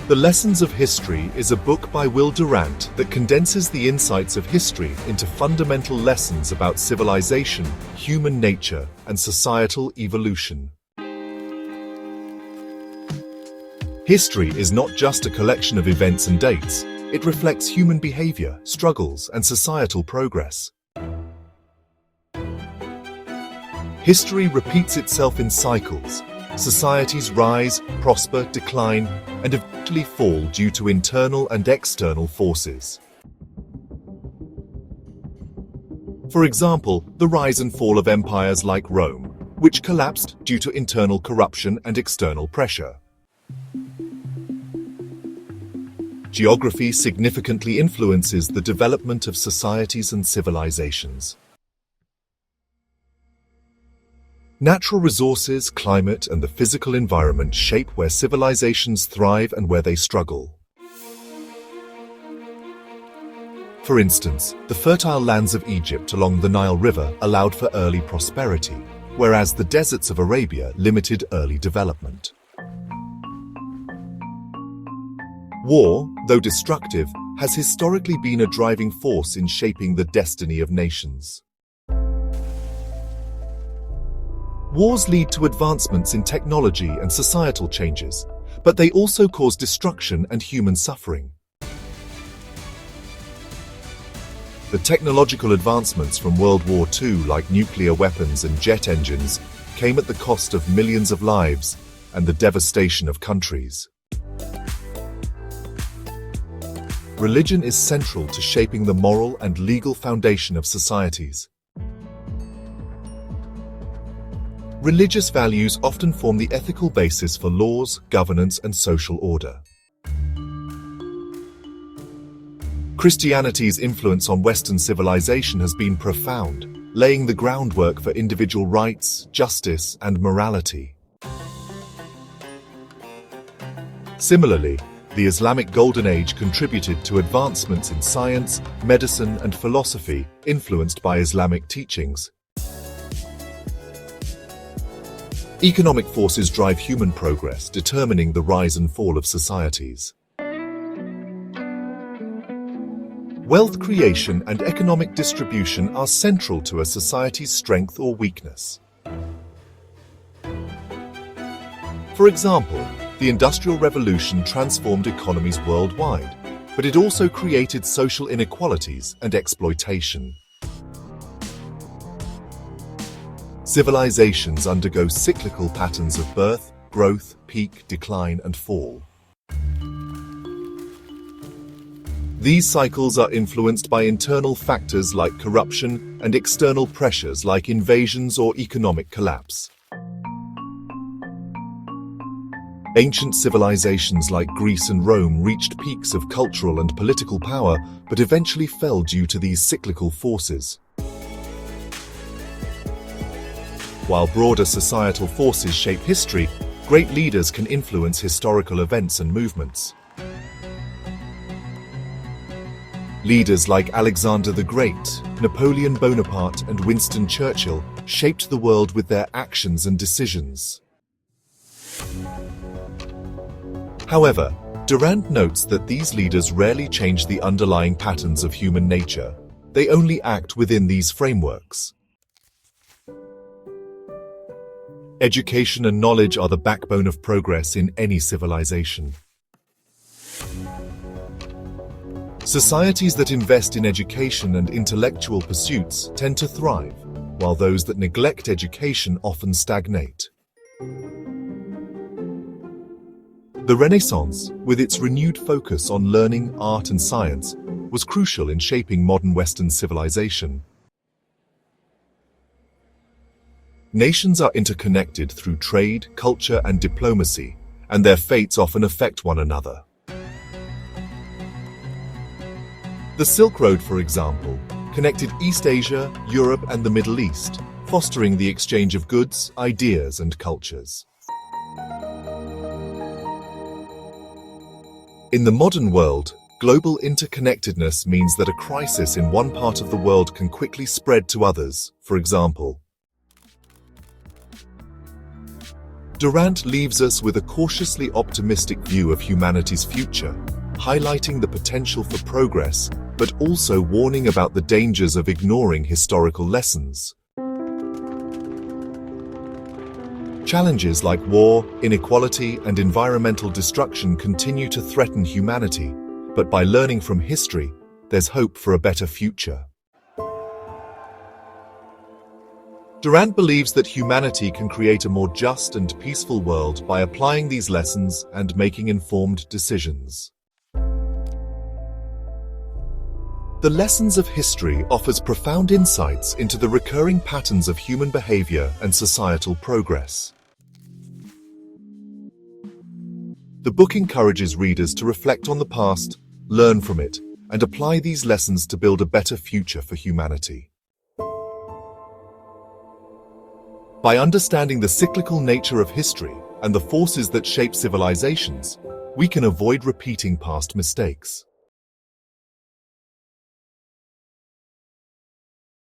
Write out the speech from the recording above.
The Lessons of History is a book by Will Durant that condenses the insights of history into fundamental lessons about civilization, human nature, and societal evolution. History is not just a collection of events and dates. It reflects human behavior, struggles, and societal progress. History repeats itself in cycles. Societies rise, prosper, decline, and eventually fall due to internal and external forces. For example, the rise and fall of empires like Rome, which collapsed due to internal corruption and external pressure. Geography significantly influences the development of societies and civilizations. Natural resources, climate, and the physical environment shape where civilizations thrive and where they struggle. For instance, the fertile lands of Egypt along the Nile River allowed for early prosperity, whereas the deserts of Arabia limited early development. War, though destructive, has historically been a driving force in shaping the destiny of nations. Wars lead to advancements in technology and societal changes, but they also cause destruction and human suffering. The technological advancements from World War II, like nuclear weapons and jet engines, came at the cost of millions of lives and the devastation of countries. Religion is central to shaping the moral and legal foundation of societies. Religious values often form the ethical basis for laws, governance, and social order. Christianity's influence on Western civilization has been profound, laying the groundwork for individual rights, justice, and morality. Similarly, the Islamic Golden Age contributed to advancements in science, medicine, and philosophy, influenced by Islamic teachings. Economic forces drive human progress, determining the rise and fall of societies. Wealth creation and economic distribution are central to a society's strength or weakness. For example, the Industrial Revolution transformed economies worldwide, but it also created social inequalities and exploitation. Civilizations undergo cyclical patterns of birth, growth, peak, decline, and fall. These cycles are influenced by internal factors like corruption and external pressures like invasions or economic collapse. Ancient civilizations like Greece and Rome reached peaks of cultural and political power, but eventually fell due to these cyclical forces. While broader societal forces shape history, great leaders can influence historical events and movements. Leaders like Alexander the Great, Napoleon Bonaparte, and Winston Churchill shaped the world with their actions and decisions. However, Durant notes that these leaders rarely change the underlying patterns of human nature. They only act within these frameworks. Education and knowledge are the backbone of progress in any civilization. Societies that invest in education and intellectual pursuits tend to thrive, while those that neglect education often stagnate. The Renaissance, with its renewed focus on learning, art, and science, was crucial in shaping modern Western civilization. Nations are interconnected through trade, culture, and diplomacy, and their fates often affect one another. The Silk Road, for example, connected East Asia, Europe, and the Middle East, fostering the exchange of goods, ideas, and cultures. In the modern world, global interconnectedness means that a crisis in one part of the world can quickly spread to others. For example, Durant leaves us with a cautiously optimistic view of humanity's future, highlighting the potential for progress, but also warning about the dangers of ignoring historical lessons. Challenges like war, inequality, and environmental destruction continue to threaten humanity, but by learning from history, there's hope for a better future. Durant believes that humanity can create a more just and peaceful world by applying these lessons and making informed decisions. The Lessons of History offers profound insights into the recurring patterns of human behavior and societal progress. The book encourages readers to reflect on the past, learn from it, and apply these lessons to build a better future for humanity. By understanding the cyclical nature of history and the forces that shape civilizations, we can avoid repeating past mistakes.